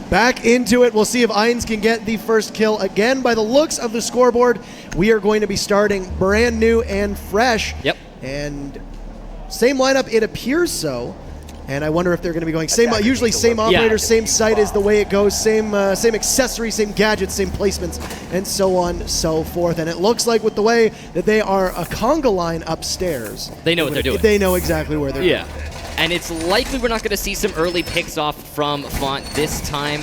back into it. We'll see if eiNs can get the first kill again. By the looks of the scoreboard, we are going to be starting brand new and fresh. Yep. And same lineup, it appears so. And I wonder if they're going to be going usually same operator, same site is the way it goes, same accessory, same gadgets, same placements, and so on, so forth. And it looks like with the way that they are a conga line upstairs, they know what they're doing. They know exactly where they're going. And it's likely we're not going to see some early picks off from FONTT this time.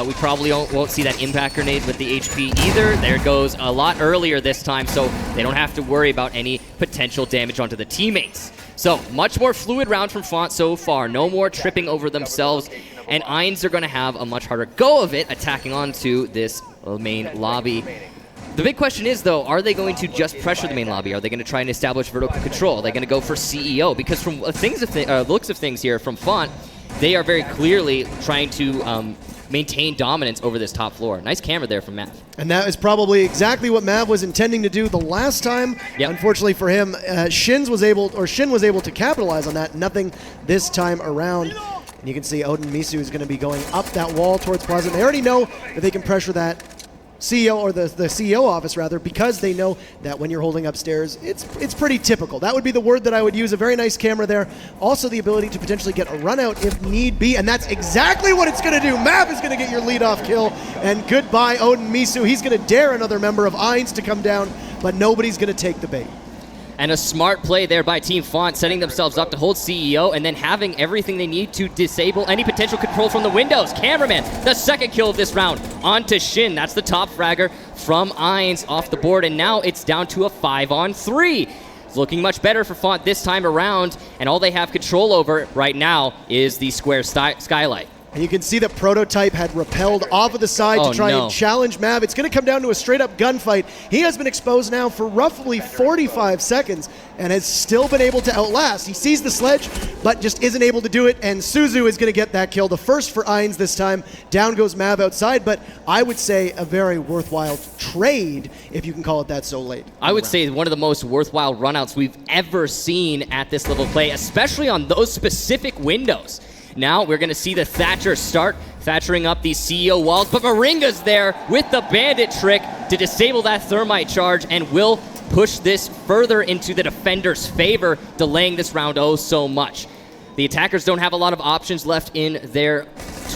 We probably won't see that impact grenade with the HP either. There goes a lot earlier this time, so they don't have to worry about any potential damage onto the teammates. So, much more fluid round from FONTT so far. No more tripping over themselves. And eiNs are going to have a much harder go of it attacking onto this main lobby. The big question is, though, are they going to just pressure the main lobby? Are they going to try and establish vertical control? Are they going to go for CEO? Because from looks of things here from FONTT, they are very clearly trying to maintain dominance over this top floor. Nice camera there from Mav. And that is probably exactly what Mav was intending to do the last time. Yep. Unfortunately for him, Shin was able to capitalize on that. Nothing this time around. And you can see Odin Misu is going to be going up that wall towards Plaza. They already know that they can pressure that CEO, or the CEO office rather, because they know that when you're holding upstairs, it's pretty typical. That would be the word that I would use. A very nice camera there. Also the ability to potentially get a run out if need be, and that's exactly what it's going to do. Mav is going to get your leadoff kill, and goodbye Odin Misu. He's going to dare another member of eiNs to come down, but nobody's going to take the bait. And a smart play there by Team FONTT, setting themselves up to hold CEO and then having everything they need to disable any potential control from the windows. Cameraman, the second kill of this round, onto Shin. That's the top fragger from eiNs off the board, and now it's down to a 5-on-3. It's looking much better for FONTT this time around, and all they have control over right now is the square skylight. And you can see that Prototype had rappelled off of the side to try and challenge Mav. It's going to come down to a straight-up gunfight. He has been exposed now for roughly 45 seconds and has still been able to outlast. He sees the sledge, but just isn't able to do it, and Suzu is going to get that kill. The first for eiNs this time. Down goes Mav outside, but I would say a very worthwhile trade, if you can call it that so late. I would say one of the most worthwhile runouts we've ever seen at this level of play, especially on those specific windows. Now we're going to see the Thatcher start Thatchering up these CEO walls, but Moringa's there with the bandit trick to disable that thermite charge and will push this further into the defender's favor, delaying this round oh so much. The attackers don't have a lot of options left in their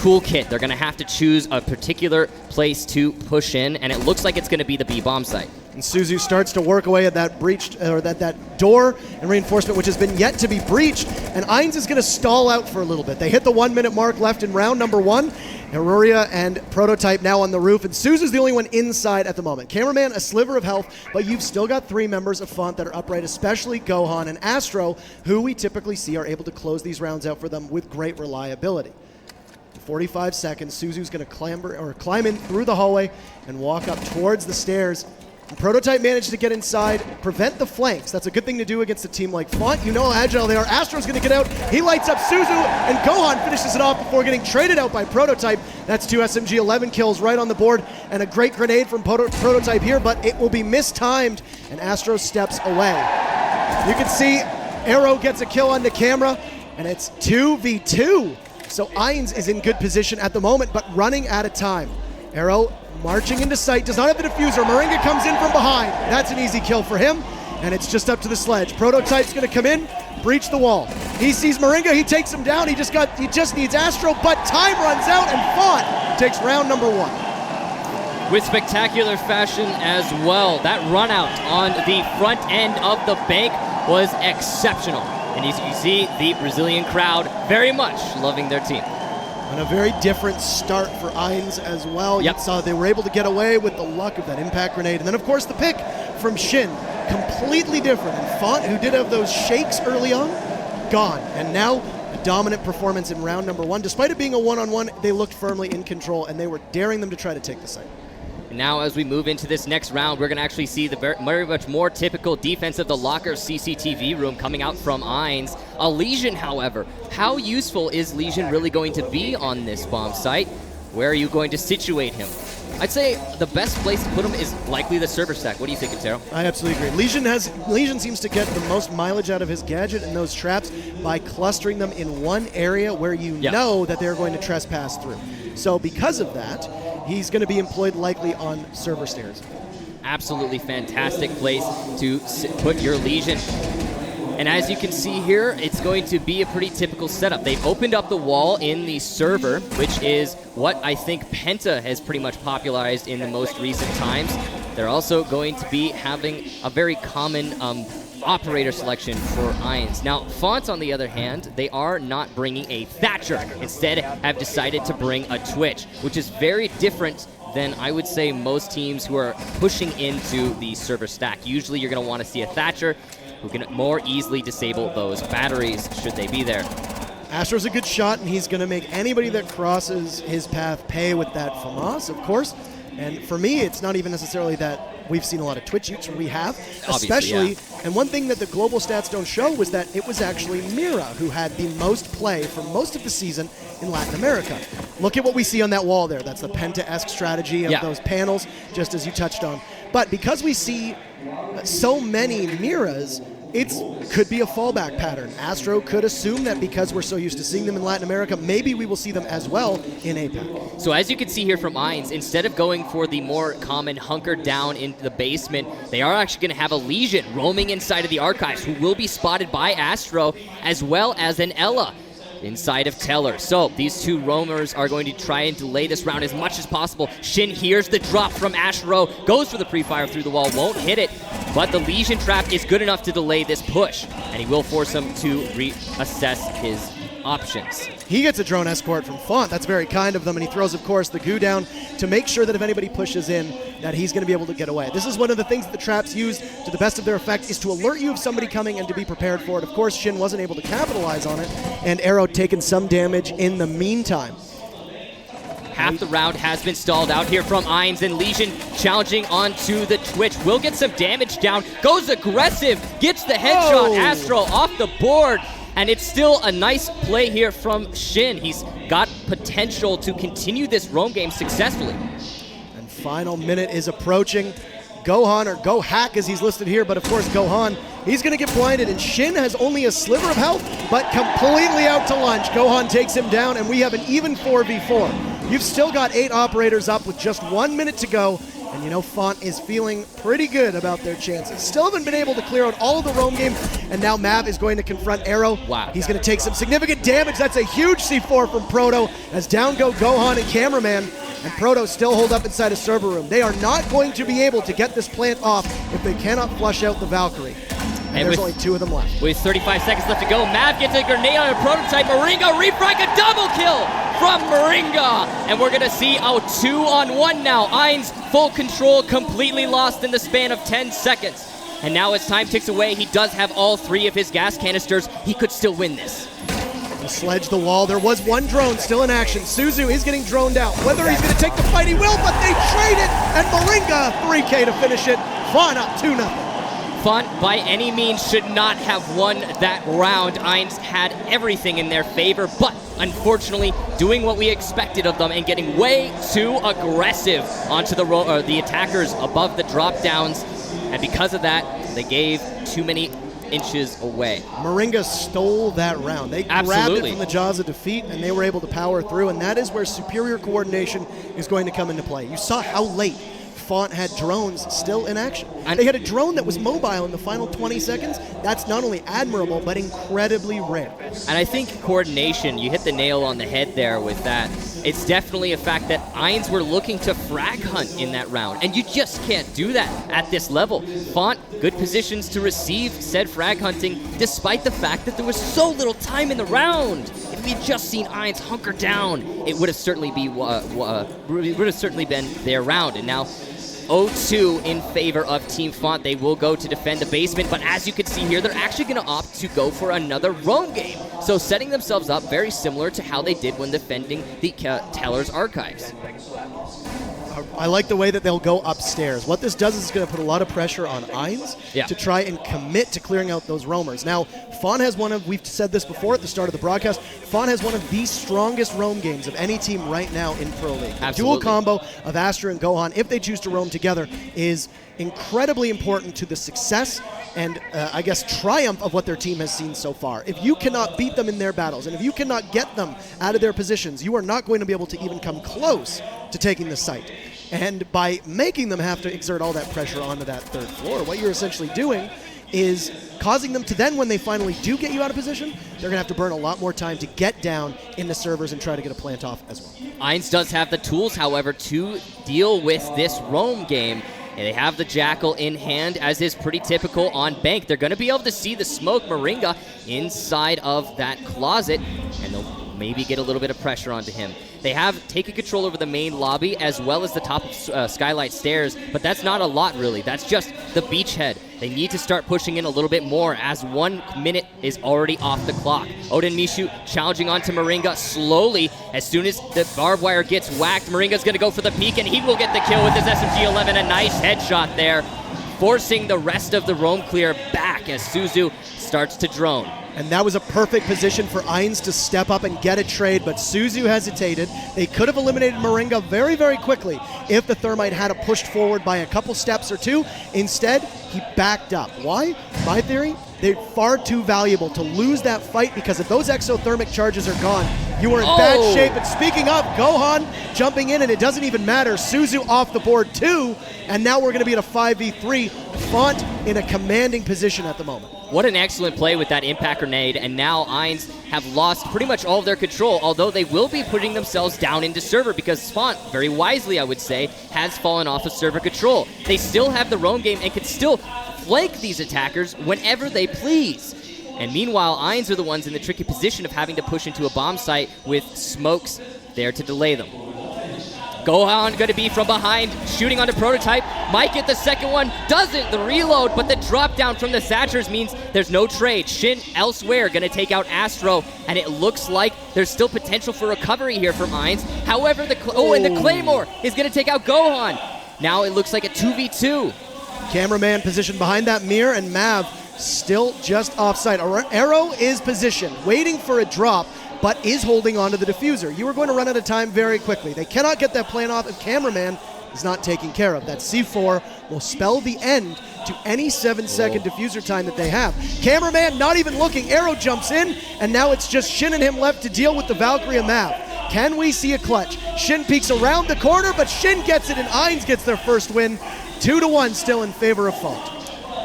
toolkit. They're going to have to choose a particular place to push in, and it looks like it's going to be the B-bomb site. And Suzu starts to work away at that breached, or that door and reinforcement, which has been yet to be breached. And eiNs is going to stall out for a little bit. They hit the 1 minute mark left in round number 1. Aurora and Prototype now on the roof, and Suzu's the only one inside at the moment. Cameraman, a sliver of health, but you've still got 3 members of FONTT that are upright, especially Gohan and Astro, who we typically see are able to close these rounds out for them with great reliability. 45 seconds, Suzu's going to climb in through the hallway and walk up towards the stairs. And Prototype managed to get inside, prevent the flanks. That's a good thing to do against a team like FONTT. You know how agile they are. Astro's going to get out. He lights up Suzu, and Gohan finishes it off before getting traded out by Prototype. That's 2 SMG 11 kills right on the board, and a great grenade from Prototype here, but it will be mistimed, and Astro steps away. You can see Arrow gets a kill on the camera, and it's 2v2. So eiNs is in good position at the moment, but running out of time. Arrow marching into sight, does not have the diffuser. Moringa comes in from behind. That's an easy kill for him, and it's just up to the sledge. Prototype's going to come in, breach the wall. He sees Moringa, he takes him down. He just needs Astro, but time runs out, and FONTT takes round number 1. With spectacular fashion as well. That run out on the front end of the bank was exceptional. And as you see, the Brazilian crowd very much loving their team. And a very different start for eiNs as well. Yep. You saw they were able to get away with the luck of that impact grenade. And then, of course, the pick from Shin, completely different. And FONTT, who did have those shakes early on, gone. And now a dominant performance in round number 1. Despite it being a one-on-one, they looked firmly in control, and they were daring them to try to take the site. And now as we move into this next round, we're going to actually see the very much more typical defense of the locker CCTV room coming out from eiNs. A Lesion, however, how useful is Lesion really going to be on this bomb site? Where are you going to situate him? I'd say the best place to put him is likely the server stack. What do you think, Intero? I absolutely agree. Lesion seems to get the most mileage out of his gadget and those traps by clustering them in one area where you know that they're going to trespass through. So because of that, he's going to be employed likely on server stairs. Absolutely fantastic place to put your Legion. And as you can see here, it's going to be a pretty typical setup. They've opened up the wall in the server, which is what I think Penta has pretty much popularized in the most recent times. They're also going to be having a very common operator selection for eiNs. Now, FONTT, on the other hand, they are not bringing a Thatcher. Instead, have decided to bring a Twitch, which is very different than I would say most teams who are pushing into the server stack. Usually, you're going to want to see a Thatcher who can more easily disable those batteries should they be there. Astro's a good shot, and he's going to make anybody that crosses his path pay with that FAMAS, of course. And for me, it's not even necessarily that we've seen a lot of Twitch utes, or we have, especially. And one thing that the global stats don't show was that it was actually Mira who had the most play for most of the season in Latin America. Look at what we see on that wall there. That's the Penta-esque strategy of those panels, just as you touched on. But because we see so many Miras, it could be a fallback pattern. Astro could assume that because we're so used to seeing them in Latin America, maybe we will see them as well in APAC. So as you can see here from eiNs, instead of going for the more common hunker down into the basement, they are actually going to have a Legion roaming inside of the archives who will be spotted by Astro, as well as an Ella inside of Teller. So these two roamers are going to try and delay this round as much as possible. Shin hears the drop from Astro, goes for the pre-fire through the wall, won't hit it, but the Legion trap is good enough to delay this push, and he will force him to reassess his options. He gets a drone escort from FONTT. That's very kind of them, and he throws, of course, the goo down to make sure that if anybody pushes in, that he's going to be able to get away. This is one of the things that the traps use to the best of their effect, is to alert you of somebody coming and to be prepared for it. Of course, Shin wasn't able to capitalize on it, and Arrow taking some damage in the meantime. Half the round has been stalled out here from eiNs, and Legion challenging onto the Twitch. Will get some damage down, goes aggressive, gets the headshot. Astro off the board. And it's still a nice play here from Shin. He's got potential to continue this roam game successfully. And final minute is approaching. Gohan, or Go Hack as he's listed here, but of course Gohan, he's going to get blinded, and Shin has only a sliver of health, but completely out to lunch. Gohan takes him down, and we have an even 4v4. You've still got 8 operators up with just 1 minute to go, and you know FONTT is feeling pretty good about their chances. Still haven't been able to clear out all of the roam game, and now Mav is going to confront Arrow. Wow. He's going to take some significant damage. That's a huge C4 from Proto, as down go Gohan and Cameraman, and Proto still hold up inside a server room. They are not going to be able to get this plant off if they cannot flush out the Valkyrie. And there's only 2 of them left. With 35 seconds left to go, Mav gets a grenade on a prototype. Moringa refrag, a double kill from Moringa. And we're going to see a 2-on-1 now. eiNs full control, completely lost in the span of 10 seconds. And now as time ticks away, he does have all 3 of his gas canisters. He could still win this. He sledged the wall. There was 1 drone still in action. Suzu is getting droned out. Whether he's going to take the fight, he will, but they trade it. And Moringa, 3K to finish it. FONTT up 2-0. FONTT, by any means, should not have won that round. eiNs had everything in their favor, but unfortunately, doing what we expected of them and getting way too aggressive onto the attackers above the drop downs, and because of that, they gave too many inches away. Moringa stole that round. They grabbed it from the jaws of defeat, and they were able to power through, and that is where superior coordination is going to come into play. You saw how late FONTT had drones still in action. And they had a drone that was mobile in the final 20 seconds. That's not only admirable, but incredibly rare. And I think coordination, you hit the nail on the head there with that. It's definitely a fact that eiNs were looking to frag hunt in that round, and you just can't do that at this level. FONTT, good positions to receive said frag hunting, despite the fact that there was so little time in the round. If we had just seen eiNs hunker down, it would have certainly been their round. And now 0-2 in favor of Team FONTT. They will go to defend the basement, but as you can see here, they're actually going to opt to go for another roam game. So setting themselves up very similar to how they did when defending the Teller's archives. I like the way that they'll go upstairs. What this does is it's going to put a lot of pressure on eiNs to try and commit to clearing out those roamers. Now, FONTT has one of, we've said this before at the start of the broadcast, FONTT has one of the strongest roam games of any team right now in Pro League. Dual combo of Astra and Gohan, if they choose to roam together, together is incredibly important to the success and I guess triumph of what their team has seen so far. If you cannot beat them in their battles, and if you cannot get them out of their positions, you are not going to be able to even come close to taking the site. And by making them have to exert all that pressure onto that third floor, what you're essentially doing is causing them to then, when they finally do get you out of position, they're going to have to burn a lot more time to get down into servers and try to get a plant off as well. eiNs does have the tools, however, to deal with this roam game. And they have the Jackal in hand, as is pretty typical on Bank. They're going to be able to see the smoke Moringa inside of that closet, and they'll maybe get a little bit of pressure onto him. They have taken control over the main lobby as well as the top of Skylight Stairs, but that's not a lot, really. That's just the beachhead. They need to start pushing in a little bit more, as 1 minute is already off the clock. Odin Mishu challenging onto Moringa slowly. As soon as the barbed wire gets whacked, Moringa's going to go for the peek, and he will get the kill with his SMG-11. A nice headshot there, forcing the rest of the roam clear back as Suzu starts to drone. And that was a perfect position for eiNs to step up and get a trade, but Suzu hesitated. They could have eliminated Moringa very, very quickly if the Thermite had pushed forward by a couple steps or two. Instead, he backed up. Why? My theory, they're far too valuable to lose that fight, because if those exothermic charges are gone, you are in bad shape. And speaking of, Gohan jumping in, and it doesn't even matter. Suzu off the board too, and now we're going to be in a 5v3. FONTT in a commanding position at the moment. What an excellent play with that impact grenade, and now eiNs have lost pretty much all of their control, although they will be putting themselves down into server, because FONTT, very wisely I would say, has fallen off of server control. They still have the roam game and can still flank these attackers whenever they please. And meanwhile, eiNs are the ones in the tricky position of having to push into a bomb site with smokes there to delay them. Gohan going to be from behind, shooting onto Prototype. Might get the second one, doesn't. The reload, but the drop down from the Thatchers means there's no trade. Shin elsewhere going to take out Astro, and it looks like there's still potential for recovery here from eiNs. However, and the Claymore is going to take out Gohan. Now it looks like a 2v2. Cameraman positioned behind that mirror, and Mav still just offside. Arrow is positioned, waiting for a drop, but is holding on to the diffuser. You are going to run out of time very quickly. They cannot get that plan off if Cameraman is not taken care of. That C4 will spell the end to any 7-second diffuser time that they have. Cameraman not even looking. Arrow jumps in, and now it's just Shin and him left to deal with the Valkyrie and Mav. Can we see a clutch? Shin peeks around the corner, but Shin gets it, and eiNs gets their first win. 2-1 still in favor of FONTT.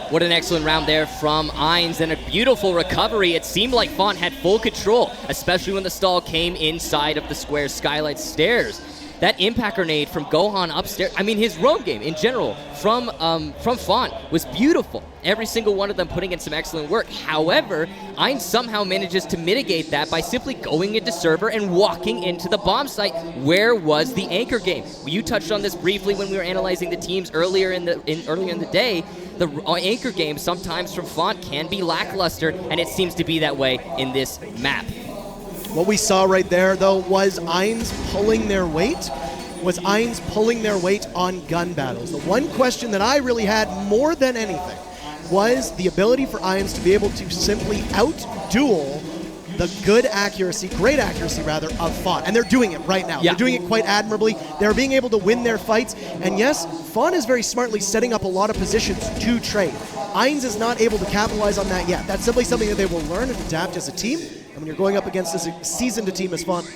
What an excellent round there from eiNs, and a beautiful recovery. It seemed like FONTT had full control, especially when the stall came inside of the square Skylight Stairs. That impact grenade from Gohan upstairs, I mean his roam game in general from FONTT was beautiful. Every single one of them putting in some excellent work. However, eiNs somehow manages to mitigate that by simply going into server and walking into the bomb site. Where was the anchor game? You touched on this briefly when we were analyzing the teams earlier in the day. The anchor game sometimes from FONTT can be lackluster, and it seems to be that way in this map. What we saw right there, though, was eiNs pulling their weight. Was eiNs pulling their weight on gun battles? The one question that I really had more than anything was the ability for eiNs to be able to simply out-duel the great accuracy rather, of FONTT. And they're doing it right now. Yeah. They're doing it quite admirably. They're being able to win their fights. And yes, FONTT is very smartly setting up a lot of positions to trade. eiNs is not able to capitalize on that yet. That's simply something that they will learn and adapt as a team. And when you're going up against a seasoned team as FONTT,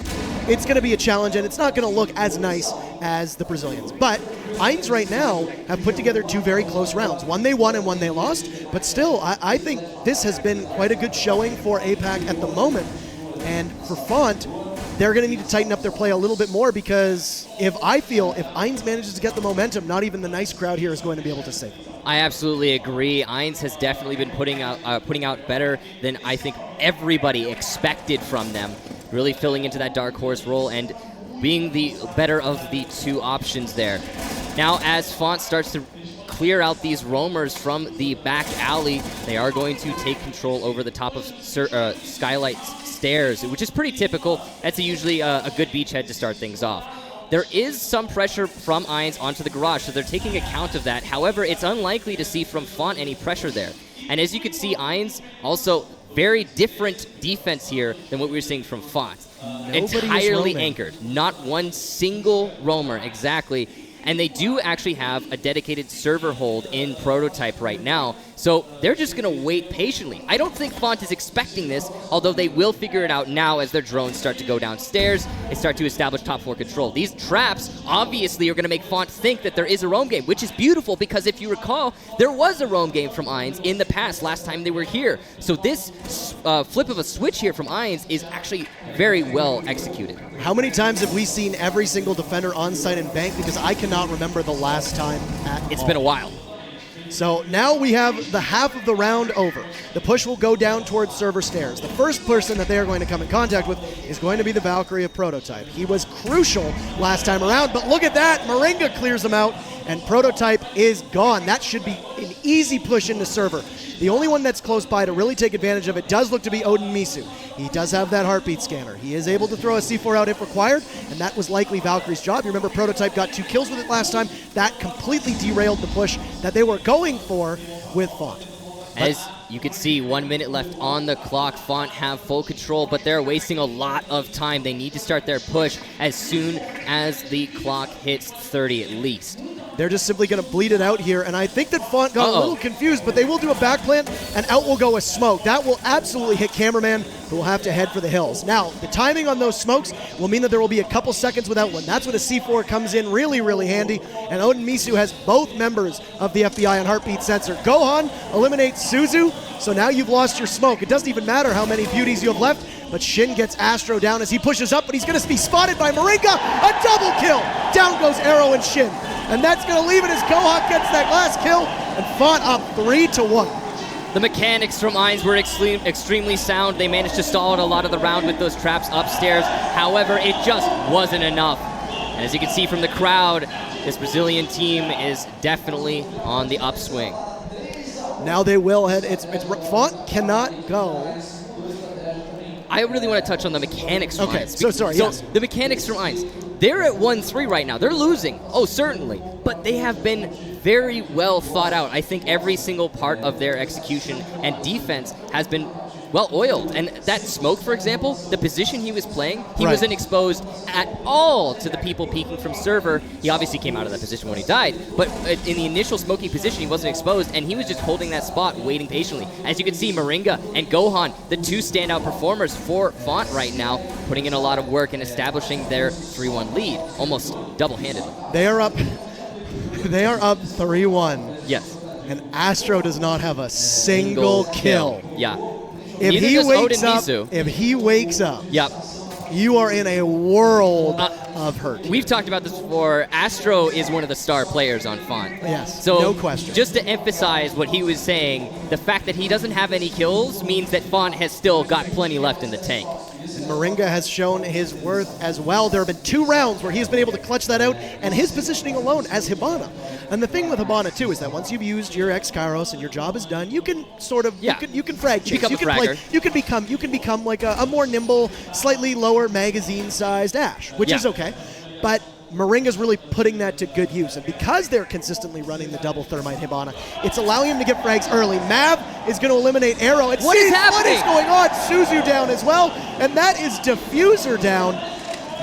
it's going to be a challenge, and it's not going to look as nice as the Brazilians. But eiNs right now have put together two very close rounds. One they won and one they lost, but still, I think this has been quite a good showing for APAC at the moment. And for FONTT, they're going to need to tighten up their play a little bit more, because if eiNs manages to get the momentum, not even the nice crowd here is going to be able to save them. I absolutely agree. eiNs has definitely been putting out better than I think everybody expected from them. Really filling into that dark horse role and being the better of the two options there. Now, as FONTT starts to clear out these roamers from the back alley, they are going to take control over the top of Skylight Stairs, which is pretty typical. That's usually a good beachhead to start things off. There is some pressure from eiNs onto the garage, so they're taking account of that. However, it's unlikely to see from FONTT any pressure there. And as you can see, eiNs also very different defense here than what we were seeing from FONTT. Entirely anchored. Not one single roamer, exactly. and they do actually have a dedicated server hold in Prototype right now, so they're just going to wait patiently. I don't think FONTT is expecting this, although they will figure it out now as their drones start to go downstairs and start to establish top 4 control. These traps obviously are going to make FONTT think that there is a roam game, which is beautiful because if you recall, there was a roam game from eiNs in the past last time they were here. So this flip of a switch here from eiNs is actually very well executed. How many times have we seen every single defender on site and bank? Because I cannot remember the last time at all. It's been a while. So now we have the half of the round over. The push will go down towards server stairs. The first person that they are going to come in contact with is going to be the Valkyrie of Prototype. He was crucial last time around, but look at that. Moringa clears him out, and Prototype is gone. That should be an easy push into server. The only one that's close by to really take advantage of it does look to be Odin Misu. He does have that heartbeat scanner. He is able to throw a C4 out if required, and that was likely Valkyrie's job. You remember Prototype got 2 kills with it last time. That completely derailed the push that they were going for with FONTT. As you can see, 1 minute left on the clock. FONTT have full control, but they're wasting a lot of time. They need to start their push as soon as the clock hits 30 at least. They're just simply going to bleed it out here, and I think that FONTT got a little confused, but they will do a back plant, and out will go a smoke. That will absolutely hit Cameraman, who will have to head for the hills. Now, the timing on those smokes will mean that there will be a couple seconds without one. That's when a C4 comes in really, really handy, and Odin Misu has both members of the FBI on heartbeat sensor. Gohan eliminates Suzu, so now you've lost your smoke. It doesn't even matter how many beauties you have left, but Shin gets Astro down as he pushes up, but he's going to be spotted by Moringa. A double kill! Down goes Arrow and Shin. And that's going to leave it as Gohan gets that last kill, and FONTT up 3-1. The mechanics from eiNs were extremely sound. They managed to stall out a lot of the round with those traps upstairs. However, it just wasn't enough. And as you can see from the crowd, this Brazilian team is definitely on the upswing. Now they will head. FONTT cannot go. I really want to touch on the mechanics from eiNs. So yes. The mechanics from eiNs. They're at 1-3 right now. They're losing. Oh, certainly. But they have been very well thought out. I think every single part of their execution and defense has been well oiled. And that smoke, for example, the position he was playing, he wasn't exposed at all to the people peeking from server. He obviously came out of that position when he died, but in the initial smoky position, he wasn't exposed, and he was just holding that spot, waiting patiently. As you can see, Moringa and Gohan, the 2 standout performers for FONTT right now, putting in a lot of work and establishing their 3-1 lead, almost double-handedly. They are up 3-1. Yes. And Astro does not have a single kill. Yeah. If he wakes up, yep, you are in a world of hurt. We've talked about this before. Astro is one of the star players on FONTT. Yes, so no question. Just to emphasize what he was saying, the fact that he doesn't have any kills means that FONTT has still got plenty left in the tank. And Moringa has shown his worth as well. There have been 2 rounds where he has been able to clutch that out, and his positioning alone as Hibana. And the thing with Hibana too is that once you've used your X-Kairos and your job is done, you can sort of you can frag chase. You can become like a more nimble, slightly lower magazine-sized Ash, which is okay. But Moringa's really putting that to good use, and because they're consistently running the double Thermite Hibana, it's allowing him to get frags early. Mav is going to eliminate Arrow. What is happening? What is going on? Suzu down as well, and that is Diffuser down.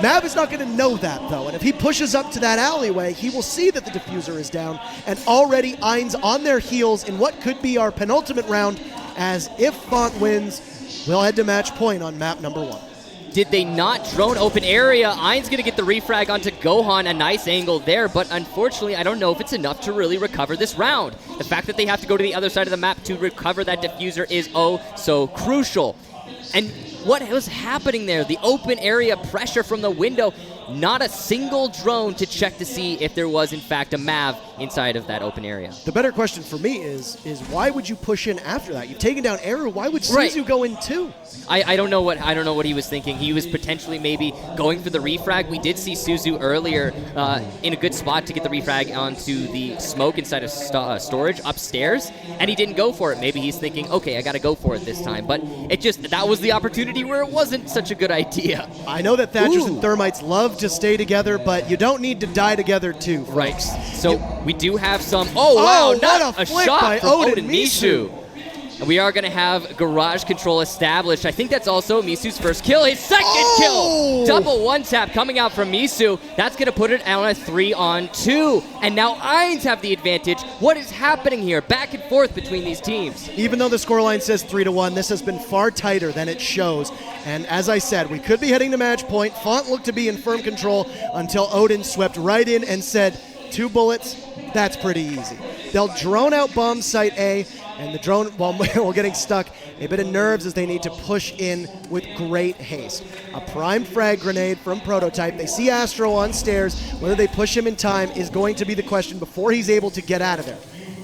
Mav is not going to know that, though, and if he pushes up to that alleyway, he will see that the Diffuser is down, and already eiNs on their heels in what could be our penultimate round, as if FONTT wins, we'll head to match point on map number 1. Did they not drone open area? eiNs going to get the refrag onto Gohan, a nice angle there, but unfortunately, I don't know if it's enough to really recover this round. The fact that they have to go to the other side of the map to recover that Diffuser is oh so crucial. And what was happening there? The open area pressure from the window. Not a single drone to check to see if there was, in fact, a Mav inside of that open area. The better question for me is why would you push in after that? You've taken down Arrow. Why would Suzu go in too? I don't know what he was thinking. He was potentially maybe going for the refrag. We did see Suzu earlier in a good spot to get the refrag onto the smoke inside of storage upstairs, and he didn't go for it. Maybe he's thinking, okay, I got to go for it this time. But that was the opportunity where it wasn't such a good idea. I know that Thatchers and Thermites love to stay together, but you don't need to die together too, folks. Right. So we do have some. Oh wow! What a flick shot by from Odin Misu. And we are going to have garage control established. I think that's also Misu's first kill. His second kill! Double one-tap coming out from Misu. That's going to put it on a 3-on-2. And now eiNs have the advantage. What is happening here? Back and forth between these teams. Even though the scoreline says 3-1, this has been far tighter than it shows. And as I said, we could be heading to match point. FONTT looked to be in firm control until Odin swept right in and said, 2 bullets, that's pretty easy. They'll drone out bomb site A, and the drone, while getting stuck, a bit of nerves as they need to push in with great haste. A primed frag grenade from Prototype. They see Astro on stairs. Whether they push him in time is going to be the question before he's able to get out of there.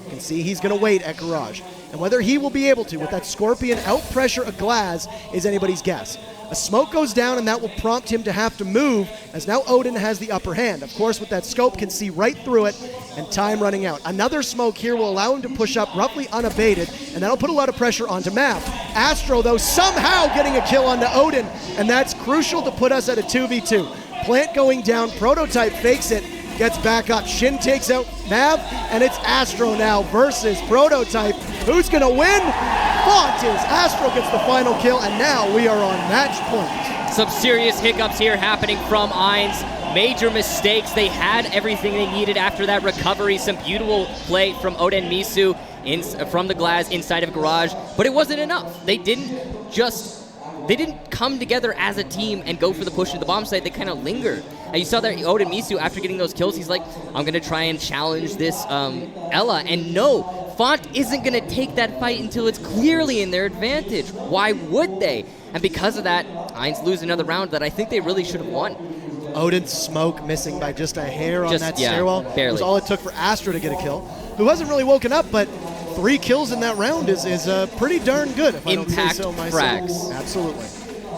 You can see he's going to wait at garage. And whether he will be able to, with that Scorpion out pressure a glass, is anybody's guess. A smoke goes down, and that will prompt him to have to move, as now Odin has the upper hand. Of course, with that scope, can see right through it, and time running out. Another smoke here will allow him to push up roughly unabated, and that'll put a lot of pressure onto Mav. Astro, though, somehow getting a kill onto Odin, and that's crucial to put us at a 2v2. Plant going down, Prototype fakes it, gets back up. Shin takes out Mav, and it's Astro now versus Prototype. Who's going to win? FONTT is. Astro gets the final kill, and now we are on match point. Some serious hiccups here happening from eiNs. Major mistakes. They had everything they needed after that recovery. Some beautiful play from Odin Misu from the glass inside of garage, but it wasn't enough. They didn't come together as a team and go for the push to the bomb site. They kind of lingered. And you saw that Odin Misu, after getting those kills, he's like, I'm going to try and challenge this Ella. And no, FONTT isn't going to take that fight until it's clearly in their advantage. Why would they? And because of that, eiNs lose another round that I think they really should have won. Odin's smoke missing by just a hair on that stairwell. Barely. Was all it took for Astro to get a kill, who hasn't really woken up, but 3 kills in that round is pretty darn good, if I don't say so myself. Frags. Absolutely.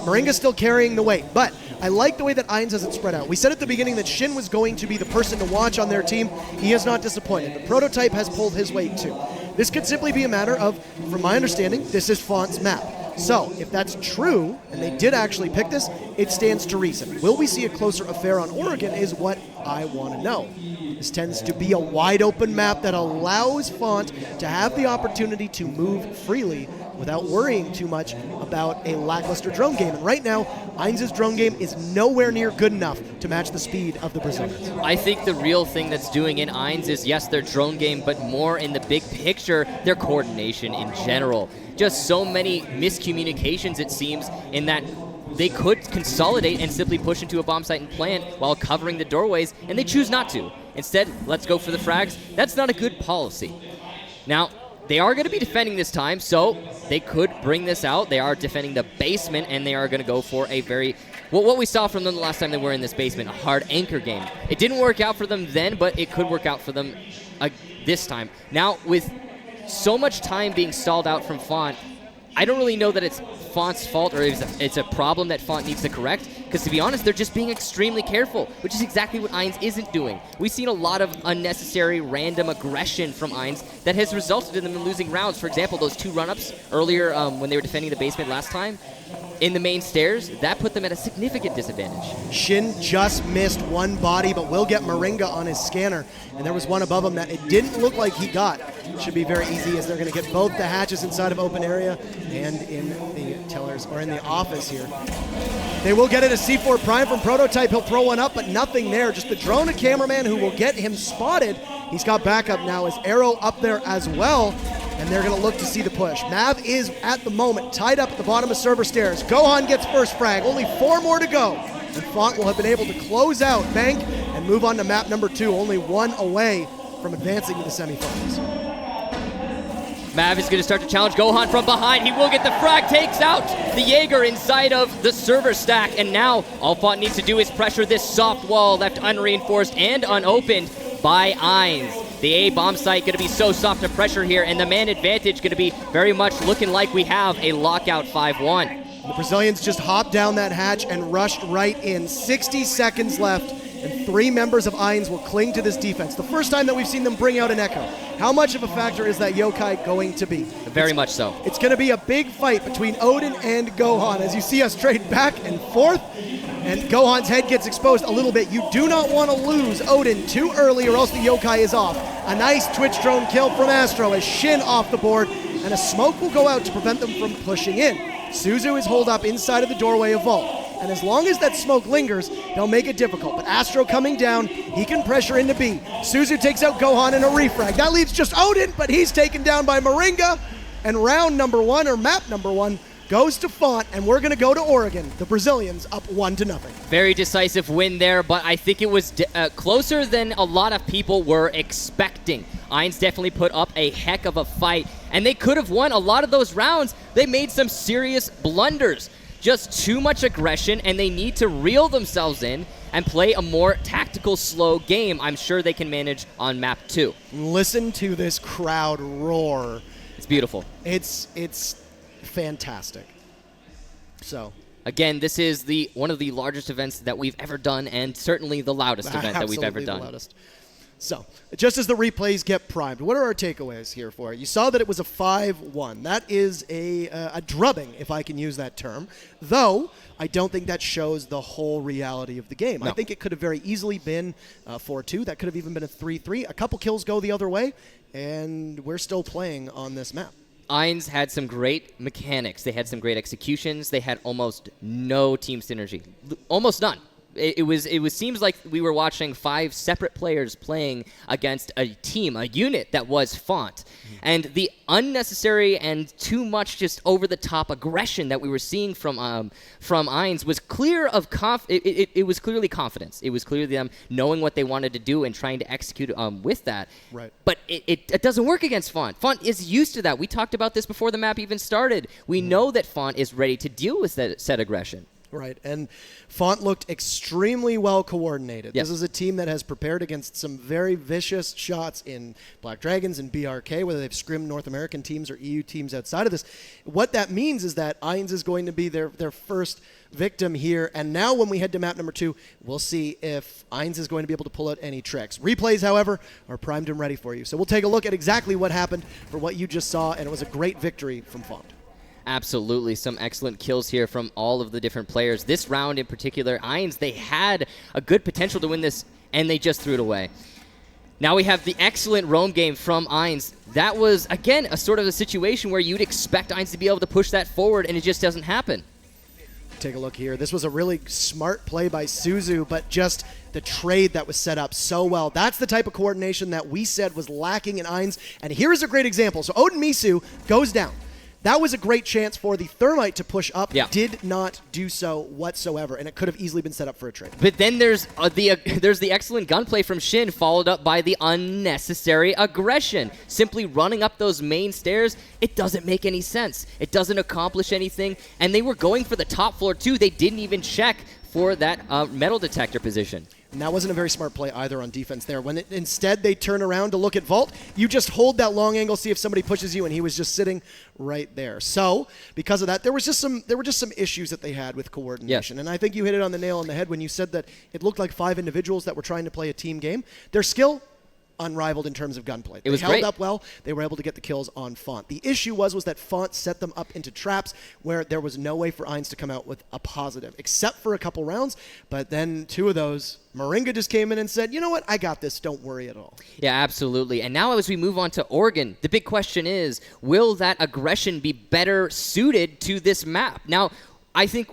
Moringa's still carrying the weight, but I like the way that eiNs has it spread out. We said at the beginning that Shin was going to be the person to watch on their team. He has not disappointed. The Prototype has pulled his weight too. This could simply be a matter of, from my understanding, this is FONTT's map. So, if that's true, and they did actually pick this, it stands to reason. Will we see a closer affair on Oregon is what I want to know. This tends to be a wide open map that allows FONTT to have the opportunity to move freely without worrying too much about a lackluster drone game. And right now, eiNs' drone game is nowhere near good enough to match the speed of the Brazilians. I think the real thing that's doing in eiNs is, yes, their drone game, but more in the big picture, their coordination in general. Just so many miscommunications, it seems, in that they could consolidate and simply push into a bomb site and plant while covering the doorways, and they choose not to. Instead, let's go for the frags. That's not a good policy. Now, they are going to be defending this time, so they could bring this out. They are defending the basement, and they are going to go for a very... Well, what we saw from them the last time they were in this basement, a hard anchor game. It didn't work out for them then, but it could work out for them this time. Now, with so much time being stalled out from FONTT, I don't really know that it's FONTT's fault or it's a problem that FONTT needs to correct, because to be honest, they're just being extremely careful, which is exactly what eiNs isn't doing. We've seen a lot of unnecessary random aggression from eiNs that has resulted in them losing rounds. For example, those 2 run-ups earlier when they were defending the basement last time, in the main stairs, that put them at a significant disadvantage. Shin just missed 1 body, but will get Moringa on his scanner. And there was one above him that it didn't look like he got. Should be very easy, as they're going to get both the hatches inside of open area and in the tellers, or in the office here. They will get it a C4 Prime from Prototype. He'll throw one up, but nothing there. Just the drone, a cameraman who will get him spotted. He's got backup now. His arrow up there as well. And they're going to look to see the push. Mav is, at the moment, tied up at the bottom of server stairs. Gohan gets first frag. Only 4 more to go. And FONTT will have been able to close out Bank and move on to map number 2, only 1 away from advancing to the semifinals. Mav is going to start to challenge Gohan from behind. He will get the frag, takes out the Jaeger inside of the server stack. And now all FONTT needs to do is pressure this soft wall left unreinforced and unopened by eiNs. The A bomb site going to be so soft to pressure here, and the man advantage going to be very much looking like we have a lockout 5-1. The Brazilians just hopped down that hatch and rushed right in. 60 seconds left, and 3 members of eiNs will cling to this defense. The first time that we've seen them bring out an Echo. How much of a factor is that yokai going to be? Very much so. It's going to be a big fight between Odin and Gohan, as you see us trade back and forth. And Gohan's head gets exposed a little bit. You do not want to lose Odin too early, or else the yokai is off. A nice Twitch drone kill from Astro as Shin off the board, and a smoke will go out to prevent them from pushing in. Suzu is holed up inside of the doorway of Vault, and as long as that smoke lingers, they'll make it difficult. But Astro coming down, he can pressure into B. Suzu takes out Gohan in a refrag. That leaves just Odin, but he's taken down by Moringa, and round number 1, or map number 1, goes to FONTT, and we're going to go to Oregon. The Brazilians up 1-0. Very decisive win there, but I think it was closer than a lot of people were expecting. eiNs definitely put up a heck of a fight, and they could have won a lot of those rounds. They made some serious blunders. Just too much aggression, and they need to reel themselves in and play a more tactical, slow game. I'm sure they can manage on map 2. Listen to this crowd roar. It's beautiful. It's fantastic. So again, this is one of the largest events that we've ever done, and certainly the loudest event that we've ever done. The loudest. So, just as the replays get primed, what are our takeaways here for it? You saw that it was a 5-1. That is a drubbing, if I can use that term. Though, I don't think that shows the whole reality of the game. No. I think it could have very easily been 4-2. That could have even been a 3-3. A couple kills go the other way, and we're still playing on this map. eiNs had some great mechanics. They had some great executions. They had almost no team synergy. Almost none. It seems like we were watching 5 separate players playing against a team, a unit that was FONTT. And the unnecessary and too much just over-the-top aggression that we were seeing from eiNs was clear of it was clearly confidence. It was clearly them knowing what they wanted to do and trying to execute with that. Right. But it doesn't work against FONTT. FONTT is used to that. We talked about this before the map even started. We know that FONTT is ready to deal with that said aggression. Right, and FONTT looked extremely well coordinated. Yep. This is a team that has prepared against some very vicious shots in Black Dragons and BRK, whether they've scrimmed North American teams or EU teams outside of this. What that means is that eiNs is going to be their first victim here, and now when we head to map number 2, we'll see if eiNs is going to be able to pull out any tricks. Replays, however, are primed and ready for you. So we'll take a look at exactly what happened for what you just saw, and it was a great victory from FONTT. Absolutely. Some excellent kills here from all of the different players. This round in particular, eiNs, they had a good potential to win this, and they just threw it away. Now we have the excellent roam game from eiNs. That was, again, a sort of a situation where you'd expect eiNs to be able to push that forward, and it just doesn't happen. Take a look here. This was a really smart play by Suzu, but just the trade that was set up so well. That's the type of coordination that we said was lacking in eiNs, and here's a great example. So Odin Misu goes down. That was a great chance for the Thermite to push up. Yeah. Did not do so whatsoever, and it could have easily been set up for a trade. But then there's the excellent gunplay from Shin, followed up by the unnecessary aggression. Simply running up those main stairs, it doesn't make any sense. It doesn't accomplish anything, and they were going for the top floor too. They didn't even check for that metal detector position. And that wasn't a very smart play either on defense there. When instead they turn around to look at Vault, you just hold that long angle, see if somebody pushes you, and he was just sitting right there. So, because of that, there were just some issues that they had with coordination. Yes. And I think you hit it on the nail on the head when you said that it looked like 5 individuals that were trying to play a team game. Their skill, unrivaled in terms of gunplay. It was held great. up well. They were able to get the kills on FONTT. The issue was that FONTT set them up into traps where there was no way for eiNs to come out with a positive, except for a couple rounds. But then 2 of those, Moringa just came in and said, you know what, I got this, don't worry at all. Yeah, absolutely. And now as we move on to Oregon, the big question is, will that aggression be better suited to this map? Now, I think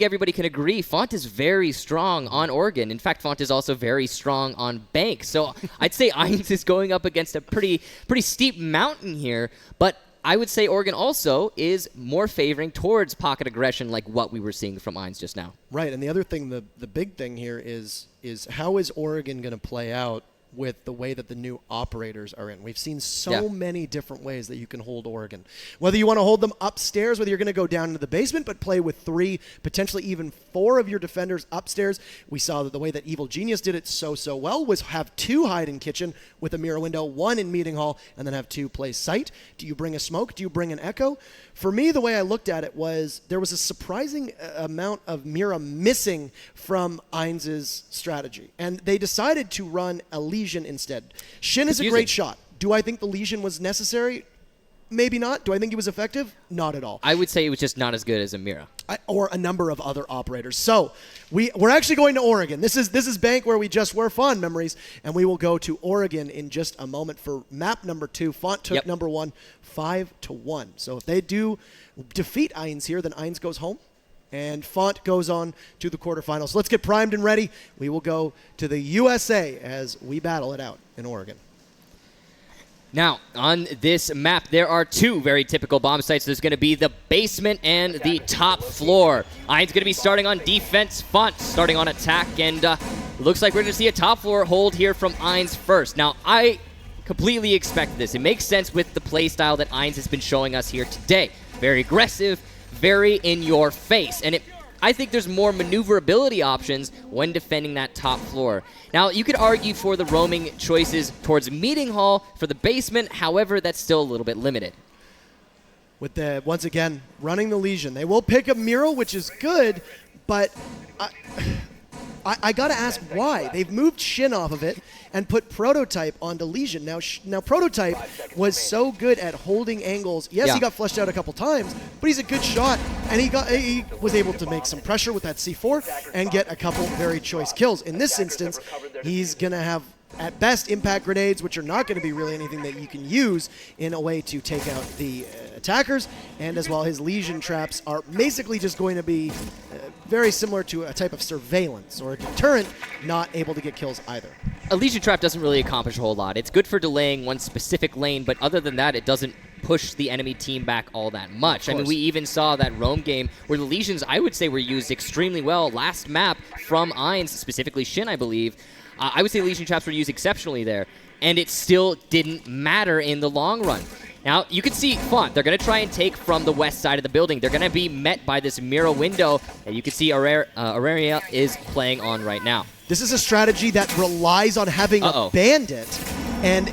everybody can agree FONTT is very strong on Oregon. In fact, FONTT is also very strong on Bank. So I'd say eiNs is going up against a pretty steep mountain here, but I would say Oregon also is more favoring towards pocket aggression like what we were seeing from eiNs just now. Right, and the other thing, the big thing here is how is Oregon going to play out with the way that the new operators are in. We've seen so many different ways that you can hold Oregon. Whether you want to hold them upstairs, whether you're going to go down into the basement, but play with 3, potentially even 4 of your defenders upstairs. We saw that the way that Evil Genius did it so well was have 2 hide in kitchen with a mirror window, 1 in meeting hall, and then have 2 play site. Do you bring a smoke? Do you bring an echo? For me, the way I looked at it was there was a surprising amount of Mira missing from eiNs' strategy. And they decided to run a Legion instead. Shin is a great shot. Do I think the Legion was necessary? Maybe not. Do I think he was effective? Not at all. I would say it was just not as good as Amira. Or a number of other operators. So we're actually going to Oregon. This is Bank where we just were, fond memories, and we will go to Oregon in just a moment for map number 2. FONTT took number 1, 5-1. So if they do defeat eiNs here, then eiNs goes home, and FONTT goes on to the quarterfinals. So let's get primed and ready. We will go to the USA as we battle it out in Oregon. Now, on this map, there are 2 very typical bomb sites. There's going to be the basement and the top floor. eiNs going to be starting on defense, FONTT starting on attack, and looks like we're going to see a top floor hold here from eiNs first. Now, I completely expect this. It makes sense with the playstyle that eiNs has been showing us here today. Very aggressive, very in your face, and I think there's more maneuverability options when defending that top floor. Now, you could argue for the roaming choices towards Meeting Hall for the basement. However, that's still a little bit limited. With the, once again, running the Legion. They will pick up Miro, which is good, but I got to ask why. They've moved Shin off of it and put Prototype onto Legion. Now Prototype was so good at holding angles. Yes, he got fleshed out a couple times, but he's a good shot, and he was able to make some pressure with that C4 and get a couple very choice kills. In this instance, he's going to have, at best, impact grenades, which are not going to be really anything that you can use in a way to take out the attackers, and as well his Legion traps are basically just going to be very similar to a type of surveillance or a deterrent, not able to get kills either. A Legion trap doesn't really accomplish a whole lot. It's good for delaying one specific lane, but other than that, it doesn't push the enemy team back all that much. I mean, we even saw that roam game where the Legions, I would say, were used extremely well last map from eiNs, specifically Shin, I believe. I would say Legion traps were used exceptionally there, and it still didn't matter in the long run. Now, you can see FONTT. They're going to try and take from the west side of the building. They're going to be met by this Miro window that you can see Auraria is playing on right now. This is a strategy that relies on having a bandit, and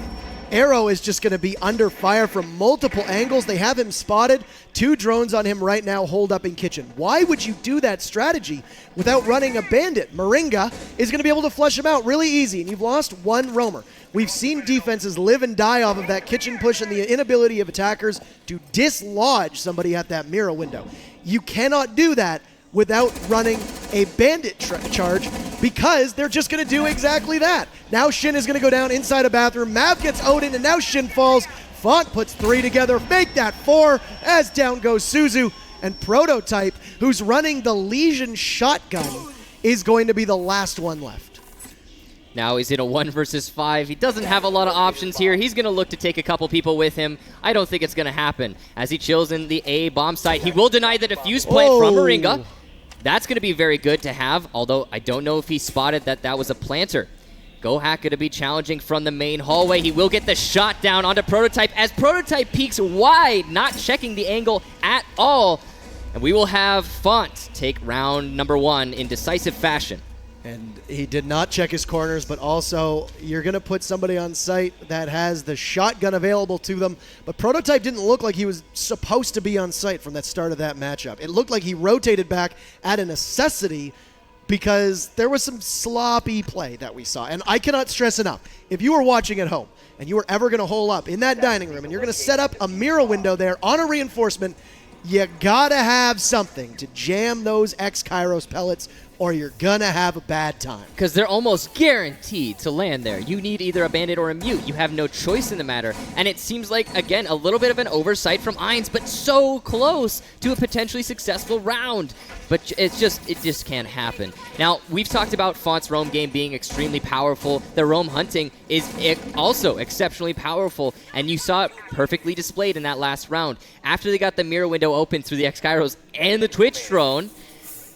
Arrow is just going to be under fire from multiple angles. They have him spotted. 2 drones on him right now, hold up in kitchen. Why would you do that strategy without running a bandit? Moringa is going to be able to flush him out really easy, and you've lost 1 roamer. We've seen defenses live and die off of that kitchen push and the inability of attackers to dislodge somebody at that Miro window. You cannot do that without running a bandit charge, because they're just going to do exactly that. Now Shin is going to go down inside a bathroom. Mav gets Odin, and now Shin falls. FONTT puts 3 together, make that 4, as down goes Suzu. And Prototype, who's running the Legion shotgun, is going to be the last one left. Now he's in a 1 versus 5. He doesn't have a lot of options here. He's going to look to take a couple people with him. I don't think it's going to happen. As he chills in the A bomb site, he will deny the defuse plant from Moringa. That's going to be very good to have, although I don't know if he spotted that was a planter. GoHack going to be challenging from the main hallway. He will get the shot down onto Prototype as Prototype peeks wide, not checking the angle at all. And we will have FONTT take round number 1 in decisive fashion. And he did not check his corners, but also you're going to put somebody on site that has the shotgun available to them. But Prototype didn't look like he was supposed to be on site from that start of that matchup. It looked like he rotated back at a necessity because there was some sloppy play that we saw. And I cannot stress enough, if you were watching at home and you were ever going to hole up in that dining room and you're going to set up a Miro window there on a reinforcement, you got to have something to jam those X-Kairos pellets, or you're gonna have a bad time. Because they're almost guaranteed to land there. You need either a bandit or a mute. You have no choice in the matter. And it seems like, again, a little bit of an oversight from eiNs, but so close to a potentially successful round. But it just can't happen. Now, we've talked about FONTT's roam game being extremely powerful. The roam hunting is also exceptionally powerful, and you saw it perfectly displayed in that last round. After they got the mirror window open through the X-Kairos and the Twitch drone,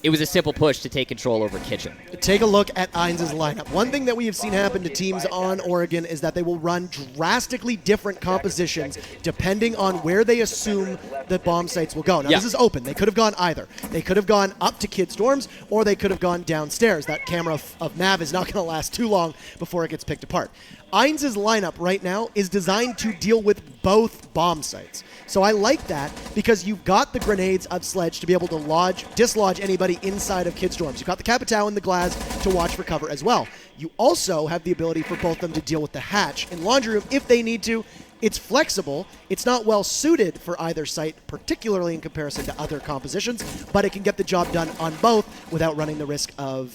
it was a simple push to take control over Kitchen. Take a look at eiNs' lineup. One thing that we have seen happen to teams on Oregon is that they will run drastically different compositions depending on where they assume the bomb sites will go. Now, this is open. They could have gone either. They could have gone up to Kids' dorms, or they could have gone downstairs. That camera of Mav is not going to last too long before it gets picked apart. eiNs' lineup right now is designed to deal with both bomb sites. So I like that because you've got the grenades of Sledge to be able to dislodge anybody inside of Kids' dorms. You've got the Capitao and the Glaz to watch for cover as well. You also have the ability for both of them to deal with the hatch in Laundry Room if they need to. It's flexible. It's not well suited for either site, particularly in comparison to other compositions, but it can get the job done on both without running the risk of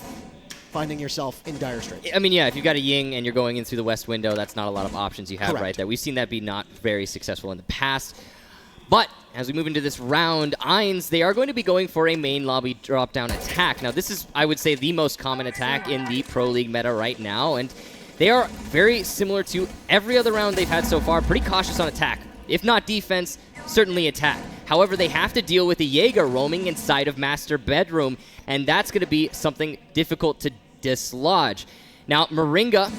finding yourself in dire straits. I mean, yeah, if you've got a Ying and you're going in through the west window, that's not a lot of options you have Correct. right there. We've seen that be not very successful in the past. But as we move into this round, eiNs, they are going to be going for a main lobby drop-down attack. Now, this is, I would say, the most common attack in the Pro League meta right now, and they are very similar to every other round they've had so far. Pretty cautious on attack. If not defense, certainly attack. However, they have to deal with a Jaeger roaming inside of Master Bedroom, and that's going to be something difficult to dislodge. Now, Moringa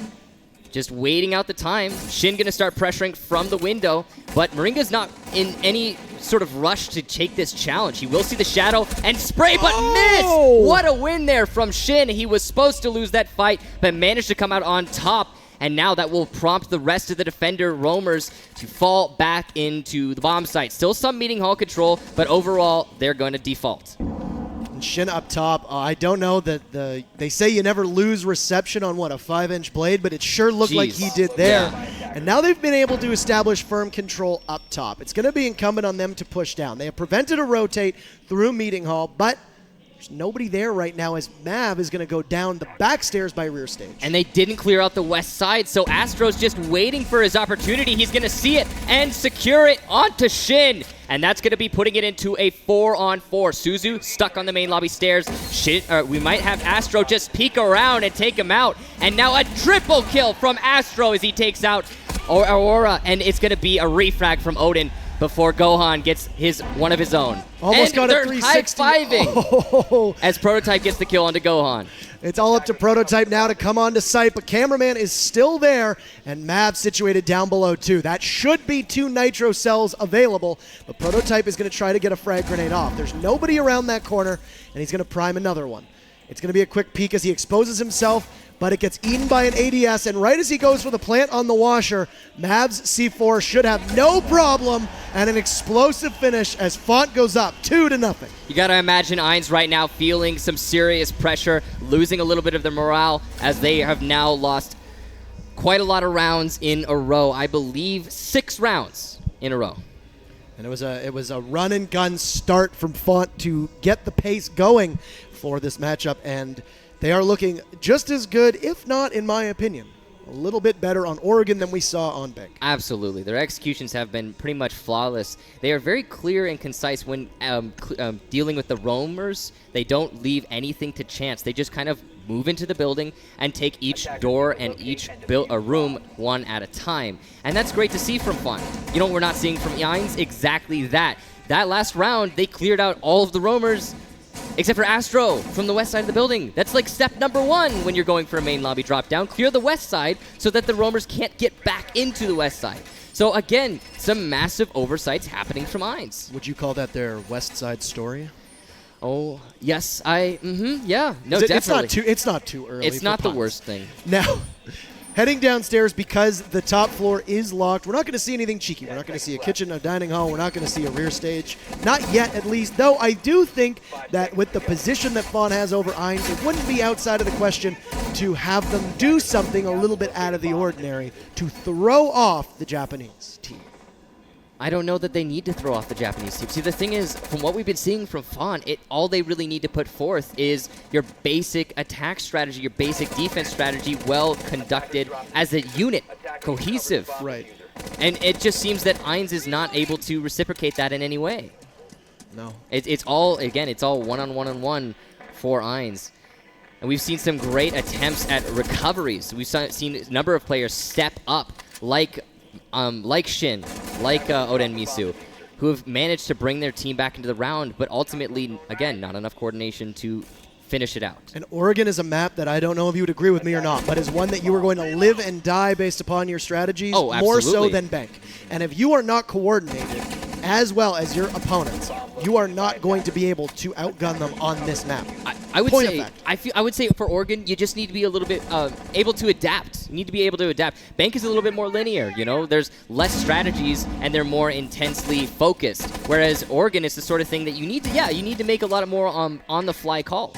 just waiting out the time. Shin going to start pressuring from the window, but Moringa's not in any sort of rush to take this challenge. He will see the shadow and spray, but miss! What a win there from Shin. He was supposed to lose that fight, but managed to come out on top, and now that will prompt the rest of the defender roamers to fall back into the bomb site. Still some meeting hall control, but overall, they're going to default. And Shin up top, I don't know that they say you never lose reception on, what, a 5-inch blade, but it sure looked like he did there. Yeah. And now they've been able to establish firm control up top. It's going to be incumbent on them to push down. They have prevented a rotate through meeting hall, but there's nobody there right now as Mav is going to go down the back stairs by rear stage. And they didn't clear out the west side, so Astro's just waiting for his opportunity. He's going to see it and secure it onto Shin. And that's going to be putting it into a 4-on-4. Suzu stuck on the main lobby stairs. We might have Astro just peek around and take him out. And now a triple kill from Astro as he takes out Aurora. And it's going to be a refrag from Odin before Gohan gets one of his own. Almost and got a they're 360. high-fiving as Prototype gets the kill onto Gohan. It's all up to Prototype now to come onto site, but Cameraman is still there, and Mav situated down below too. That should be 2 Nitro cells available, but Prototype is going to try to get a frag grenade off. There's nobody around that corner, and he's going to prime another one. It's going to be a quick peek as he exposes himself, but it gets eaten by an ADS, and right as he goes for the plant on the washer, Mav's C4 should have no problem, and an explosive finish as FONTT goes up 2-0. You got to imagine eiNs right now feeling some serious pressure, losing a little bit of their morale as they have now lost quite a lot of rounds in a row. I believe 6 rounds in a row. And it was a run and gun start from FONTT to get the pace going for this matchup, and they are looking just as good, if not, in my opinion, a little bit better on Oregon than we saw on Bank. Absolutely. Their executions have been pretty much flawless. They are very clear and concise when dealing with the roamers. They don't leave anything to chance. They just kind of move into the building and take each door and each room one at a time. And that's great to see from FONTT. You know what we're not seeing from eiNs? Exactly that. That last round, they cleared out all of the roamers, except for Astro from the west side of the building. That's like step number 1 when you're going for a main lobby drop down. Clear the west side so that the roamers can't get back into the west side. So again, some massive oversights happening from eiNs. Would you call that their west side story? Oh, yes, yeah. No, It's definitely. not too early. It's for not the puns. worst thing. Now, heading downstairs because the top floor is locked. We're not going to see anything cheeky. We're not going to see a kitchen, a dining hall. We're not going to see a rear stage. Not yet, at least. Though I do think that with the position that FONTT has over eiNs, it wouldn't be outside of the question to have them do something a little bit out of the ordinary to throw off the Japanese team. I don't know that they need to throw off the Japanese team. See, the thing is, from what we've been seeing from FONTT, all they really need to put forth is your basic attack strategy, your basic defense strategy, well conducted as a unit, cohesive. Right. And it just seems that eiNs is not able to reciprocate that in any way. No. It's all one-on-one for eiNs. And we've seen some great attempts at recoveries. We've seen a number of players step up, like Shin, like Oden Misu, who have managed to bring their team back into the round, but ultimately, again, not enough coordination to finish it out. And Oregon is a map that I don't know if you would agree with me or not, but is one that you are going to live and die based upon your strategies, more so than Bank. And if you are not coordinated as well as your opponents, you are not going to be able to outgun them on this map. I would say for Oregon, you just need to be a little bit able to adapt. You need to be able to adapt. Bank is a little bit more linear, you know? There's less strategies, and they're more intensely focused. Whereas Oregon is the sort of thing that you need to make a lot of more on-the-fly calls.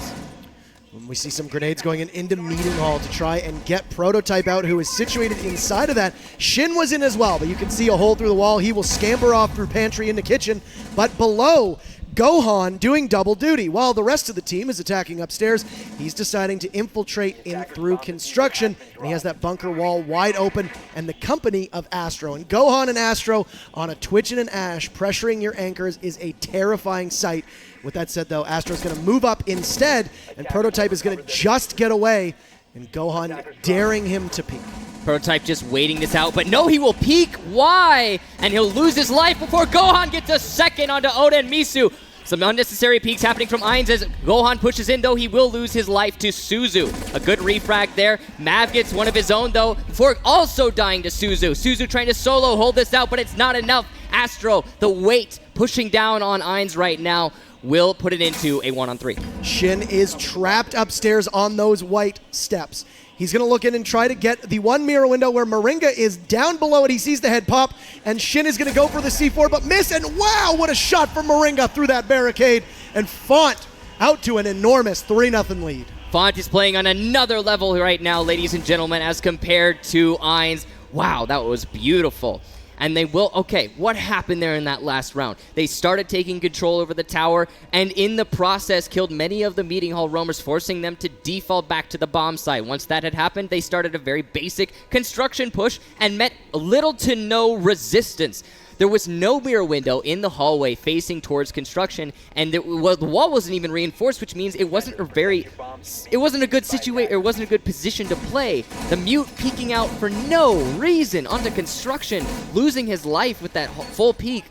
We see some grenades going into Meeting Hall to try and get Prototype out, who is situated inside of that. Shin was in as well, but you can see a hole through the wall. He will scamper off through pantry into kitchen, but below, Gohan doing double duty. While the rest of the team is attacking upstairs, he's deciding to infiltrate in through construction, and he has that bunker wall wide open and the company of Astro. And Gohan and Astro on a Twitch and an Ash pressuring your anchors is a terrifying sight. With that said, though, Astro's going to move up instead, and Prototype is going to just get away, and Gohan daring him to peek. Prototype just waiting this out, but no, he will peek. Why? And he'll lose his life before Gohan gets a second onto Oda and Misu. Some unnecessary peeks happening from eiNs as Gohan pushes in, though he will lose his life to Suzu. A good refrag there. Mav gets one of his own, though, before also dying to Suzu. Suzu trying to solo hold this out, but it's not enough. Astro, the weight pushing down on eiNs right now, will put it into a 1-on-3. Shin is trapped upstairs on those white steps. He's going to look in and try to get the one mirror window where Moringa is down below it. He sees the head pop, and Shin is going to go for the C4, but miss, and wow, what a shot from Moringa through that barricade. And FONTT out to an enormous 3-0 lead. FONTT is playing on another level right now, ladies and gentlemen, as compared to eiNs. Wow, that was beautiful. And they will, okay, what happened there in that last round? They started taking control over the tower, and in the process killed many of the Meeting Hall roamers, forcing them to default back to the bomb site. Once that had happened, they started a very basic construction push and met little to no resistance. There was no mirror window in the hallway facing towards construction, and the wall wasn't even reinforced, which means it wasn't a good situation, or wasn't a good position to play. The mute peeking out for no reason onto construction, losing his life with that full peek.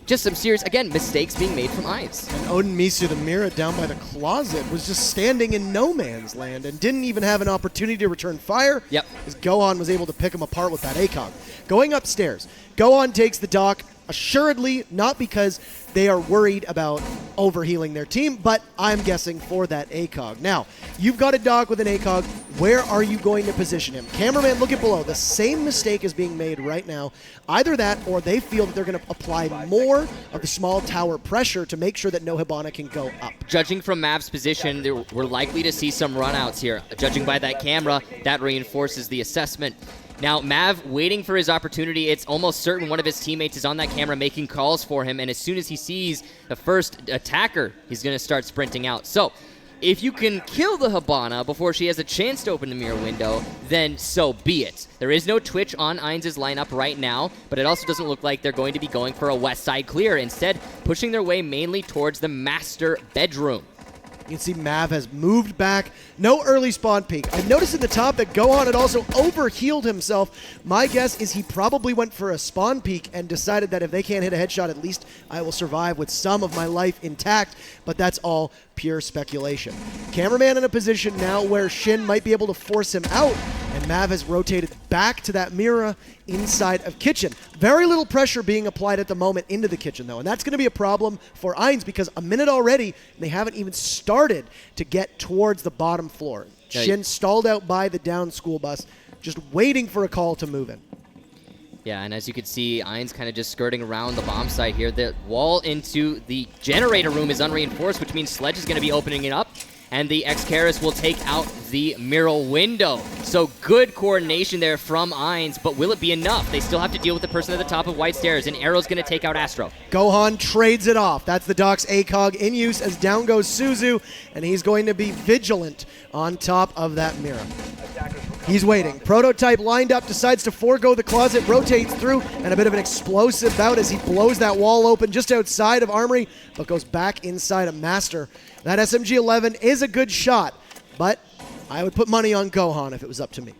Just some serious, again, mistakes being made from eiNs. And Odin Misu, the mirror down by the closet, was just standing in no man's land and didn't even have an opportunity to return fire. Yep. As Gohan was able to pick him apart with that ACOG. Going upstairs, Gohan takes the dock, assuredly not because they are worried about overhealing their team, but I'm guessing for that ACOG. Now, you've got a dock with an ACOG. Where are you going to position him? Cameraman, look at below. The same mistake is being made right now. Either that, or they feel that they're going to apply more of the small tower pressure to make sure that no Hibana can go up. Judging from Mav's position, we're likely to see some runouts here. Judging by that camera, that reinforces the assessment. Now, Mav waiting for his opportunity. It's almost certain one of his teammates is on that camera making calls for him, and as soon as he sees the first attacker, he's going to start sprinting out. So, if you can kill the Hibana before she has a chance to open the mirror window, then so be it. There is no Twitch on eiNs' lineup right now, but it also doesn't look like they're going to be going for a west side clear. Instead, pushing their way mainly towards the master bedroom. You can see Mav has moved back. No early spawn peek. I noticed in the top that Gohan had also overhealed himself. My guess is he probably went for a spawn peek and decided that if they can't hit a headshot, at least I will survive with some of my life intact. But that's all pure speculation. Cameraman in a position now where Shin might be able to force him out, and Mav has rotated back to that mirror inside of kitchen. Very little pressure being applied at the moment into the kitchen, though, and that's going to be a problem for eiNs because a minute already, and they haven't even started to get towards the bottom floor. Yeah. Shin stalled out by the down school bus, just waiting for a call to move in. Yeah, and as you can see, eiNs kind of just skirting around the bomb site here. The wall into the generator room is unreinforced, which means Sledge is going to be opening it up, and the X-Karis will take out the mirror window. So good coordination there from eiNs, but will it be enough? They still have to deal with the person at the top of White Stairs, and Arrow's going to take out Astro. Gohan trades it off. That's the Doc's ACOG in use as down goes Suzu, and he's going to be vigilant on top of that mirror. He's waiting. Prototype lined up, decides to forego the closet, rotates through, and a bit of an explosive bout as he blows that wall open just outside of Armory, but goes back inside of Master. That SMG-11 is a good shot, but I would put money on Gohan if it was up to me.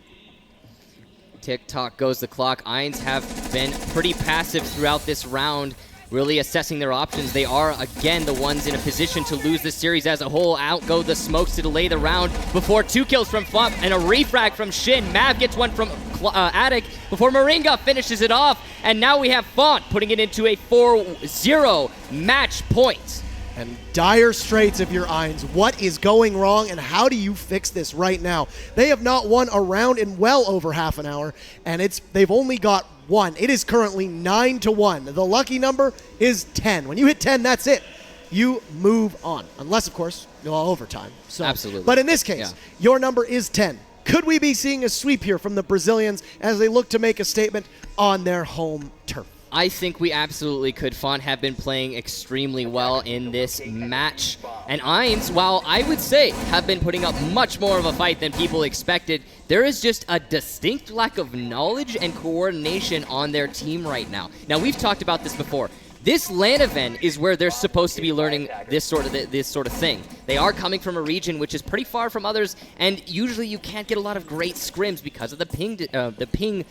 Tick-tock goes the clock. eiNs have been pretty passive throughout this round, really assessing their options. They are, again, the ones in a position to lose this series as a whole. Out go the smokes to delay the round before 2 kills from FONTT and a refrag from Shin. Mav gets one from Attic before Moringa finishes it off. And now we have FONTT putting it into a 4-0 match point. And dire straits if you're eiNs. What is going wrong, and how do you fix this right now? They have not won a round in well over half an hour, and they've only got one. It is currently 9-1. The lucky number is 10. When you hit 10, that's it. you move on. Unless, of course, you go all overtime. So, Absolutely. But in this case, your number is 10. Could we be seeing a sweep here from the Brazilians as they look to make a statement on their home turf? I think we absolutely could. FONTT have been playing extremely well in this match. And eiNs, while I would say have been putting up much more of a fight than people expected, there is just a distinct lack of knowledge and coordination on their team right now. Now, we've talked about this before. This LAN event is where they're supposed to be learning this sort of thing. They are coming from a region which is pretty far from others, and usually you can't get a lot of great scrims because of the ping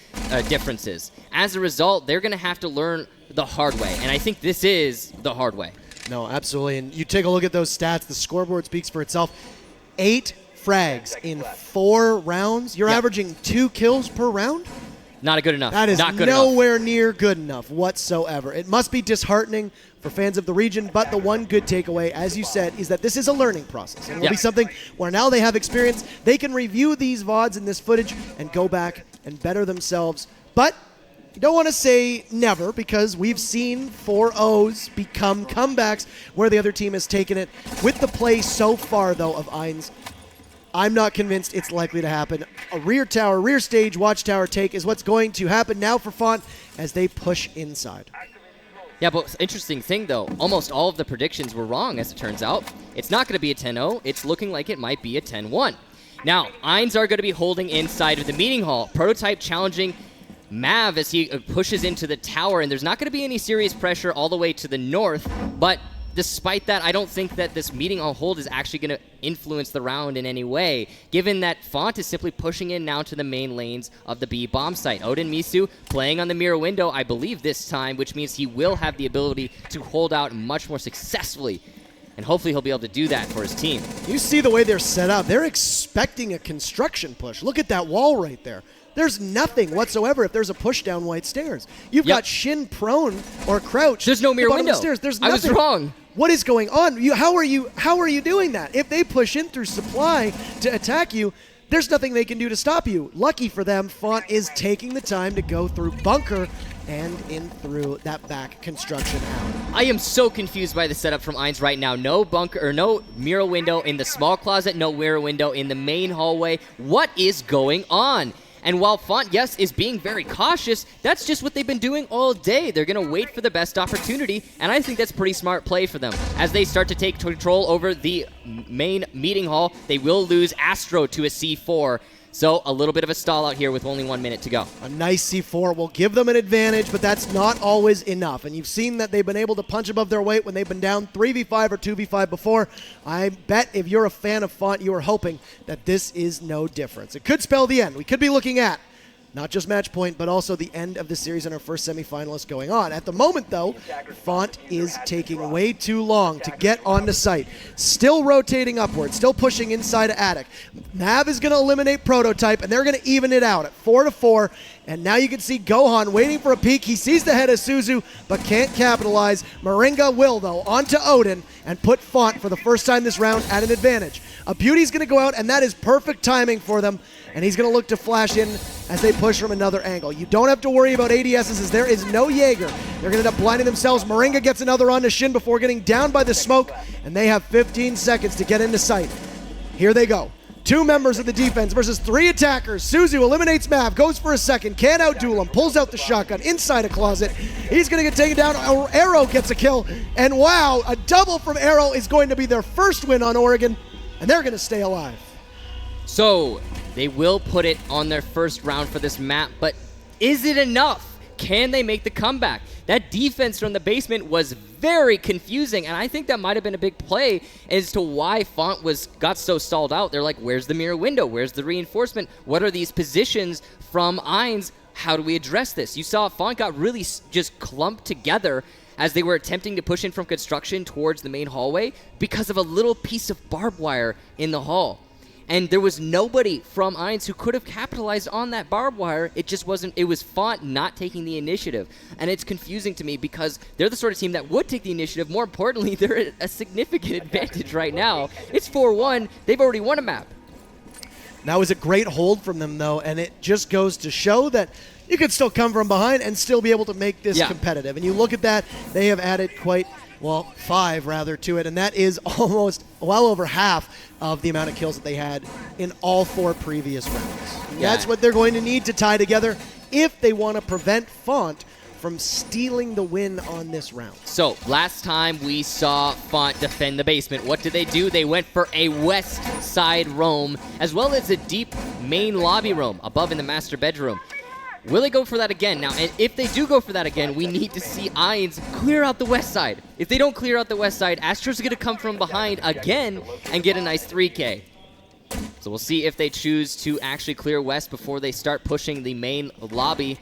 differences. As a result, they're going to have to learn the hard way, and I think this is the hard way. No, absolutely. And you take a look at those stats. The scoreboard speaks for itself. 8 frags in 4 rounds. You're averaging 2 kills per round? Not good enough. That is not good nowhere enough. near good enough whatsoever. It must be disheartening for fans of the region, but the one good takeaway, as you said, is that this is a learning process. And it will be something where now they have experience. They can review these VODs and this footage and go back and better themselves. But you don't want to say never, because we've seen 4-0s become comebacks where the other team has taken it. With the play so far, though, of eiNs, I'm not convinced it's likely to happen. A rear tower, rear stage, watchtower take is what's going to happen now for FONTT as they push inside. Yeah, but interesting thing, though, almost all of the predictions were wrong, as it turns out. It's not going to be a 10-0. It's looking like it might be a 10-1. Now, eiNs are going to be holding inside of the meeting hall. Prototype challenging Mav as he pushes into the tower, and there's not going to be any serious pressure all the way to the north, but despite that, I don't think that this meeting on hold is actually going to influence the round in any way, given that FONTT is simply pushing in now to the main lanes of the B bomb site. Odin Misu playing on the mirror window, I believe, this time, which means he will have the ability to hold out much more successfully, and hopefully he'll be able to do that for his team. You see the way they're set up. They're expecting a construction push. Look at that wall right there. There's nothing whatsoever if there's a push down white stairs. You've got Shin prone or crouched. There's no mirror window. The stairs. There's nothing. I was wrong. What is going on? How are you doing that? If they push in through supply to attack you, there's nothing they can do to stop you. Lucky for them, FONTT is taking the time to go through bunker and in through that back construction out. I am so confused by the setup from eiNs right now. No bunker or no mirror window in the small closet, no mirror window in the main hallway. What is going on? And while FONTT, yes, is being very cautious, that's just what they've been doing all day. They're going to wait for the best opportunity, and I think that's pretty smart play for them. As they start to take control over the main meeting hall, they will lose Astro to a C4. So a little bit of a stall out here with only 1 minute to go. A nice C4 will give them an advantage, but that's not always enough. And you've seen that they've been able to punch above their weight when they've been down 3v5 or 2v5 before. I bet if you're a fan of FONTT, you are hoping that this is no difference. It could spell the end. We could be looking at not just match point, but also the end of the series and our first semifinalist going on. At the moment, though, FONTT is taking way too long to get onto site. Still rotating upward, still pushing inside of Attic. Mav is going to eliminate Prototype, and they're going to even it out at 4-4. And now you can see Gohan waiting for a peek. He sees the head of Suzu, but can't capitalize. Moringa will, though, onto Odin and put FONTT for the first time this round at an advantage. A Beauty's going to go out, and that is perfect timing for them. And he's going to look to flash in as they push from another angle. You don't have to worry about ADSs as there is no Jaeger. They're going to end up blinding themselves. Moringa gets another onto Shin before getting down by the smoke, and they have 15 seconds to get into sight. Here they go. 2 members of the defense versus 3 attackers. Suzu eliminates Mav, goes for a second, can't outduel him, pulls out the shotgun inside a closet. He's going to get taken down. Arrow gets a kill, and wow, a double from Arrow is going to be their first win on Oregon, and they're going to stay alive. So they will put it on their first round for this map, but is it enough? Can they make the comeback? That defense from the basement was very confusing, and I think that might have been a big play as to why FONTT got so stalled out. They're like, where's the mirror window? Where's the reinforcement? What are these positions from eiNs? How do we address this? You saw FONTT got really just clumped together as they were attempting to push in from construction towards the main hallway because of a little piece of barbed wire in the hall. And there was nobody from eiNs who could have capitalized on that barbed wire. It just wasn't. It was FONTT not taking the initiative. And it's confusing to me because they're the sort of team that would take the initiative. More importantly, they're at a significant advantage right now. It's 4-1. They've already won a map. That was a great hold from them, though, and it just goes to show that you could still come from behind and still be able to make this competitive. And you look at that, they have added quite well, 5 rather to it, and that is almost well over half of the amount of kills that they had in all 4 previous rounds. Yeah. That's what they're going to need to tie together if they want to prevent FONTT from stealing the win on this round. So, last time we saw FONTT defend the basement, what did they do? They went for a west side roam, as well as a deep main lobby roam above in the master bedroom. Will they go for that again? Now, and if they do go for that again, we need to see eiNs clear out the west side. If they don't clear out the west side, Astro's going to come from behind again and get a nice 3K. So we'll see if they choose to actually clear west before they start pushing the main lobby.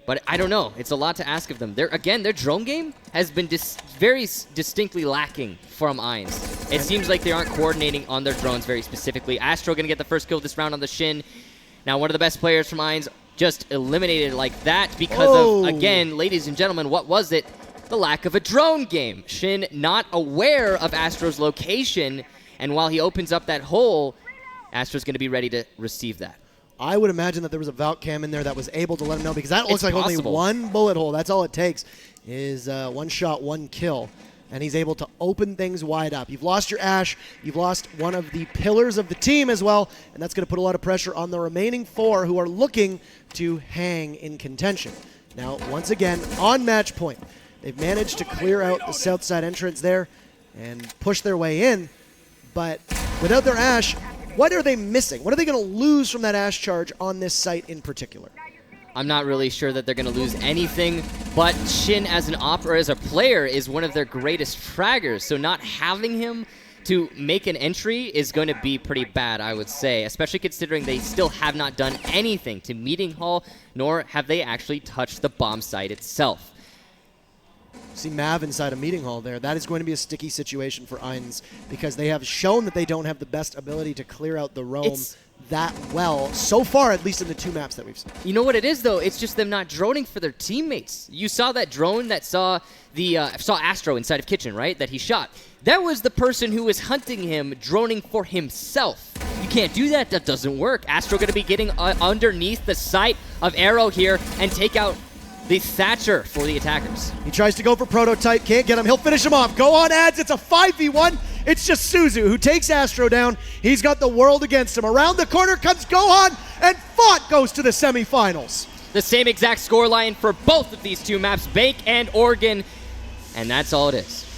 But I don't know. It's a lot to ask of them. Their drone game has been very distinctly lacking from eiNs. It seems like they aren't coordinating on their drones very specifically. Astro going to get the first kill this round on the Shin. Now, one of the best players from eiNs just eliminated like that because of, again, ladies and gentlemen, what was it? The lack of a drone game. Shin not aware of Astro's location, and while he opens up that hole, Astro's going to be ready to receive that. I would imagine that there was a Valk cam in there that was able to let him know, because that looks like possible. only 1 bullet hole. That's all it takes is 1 shot, 1 kill. And he's able to open things wide up. You've lost your Ash. You've lost one of the pillars of the team as well, and that's going to put a lot of pressure on the remaining 4 who are looking to hang in contention. Now, once again, on match point, they've managed to clear out the south side entrance there and push their way in, but without their Ash, what are they missing? What are they going to lose from that Ash charge on this site in particular? I'm not really sure that they're going to lose anything, but Shin as a player is one of their greatest fraggers, so not having him to make an entry is going to be pretty bad, I would say, especially considering they still have not done anything to Meeting Hall, nor have they actually touched the bomb site itself. See Mav inside a Meeting Hall there. That is going to be a sticky situation for eiNs, because they have shown that they don't have the best ability to clear out the roam that well, so far, at least in the 2 maps that we've seen. You know what it is, though? It's just them not droning for their teammates. You saw that drone that saw Astro inside of Kitchen, right? That he shot. That was the person who was hunting him, droning for himself. You can't do that. That doesn't work. Astro going to be getting underneath the sight of Arrow here and take out the Thatcher for the attackers. He tries to go for Prototype, can't get him. He'll finish him off. Go on, Ads. It's a 5v1. It's just Suzu who takes Astro down. He's got the world against him. Around the corner comes Gohan, and FONTT goes to the semifinals. The same exact scoreline for both of these 2 maps, Bank and Oregon, and that's all it is.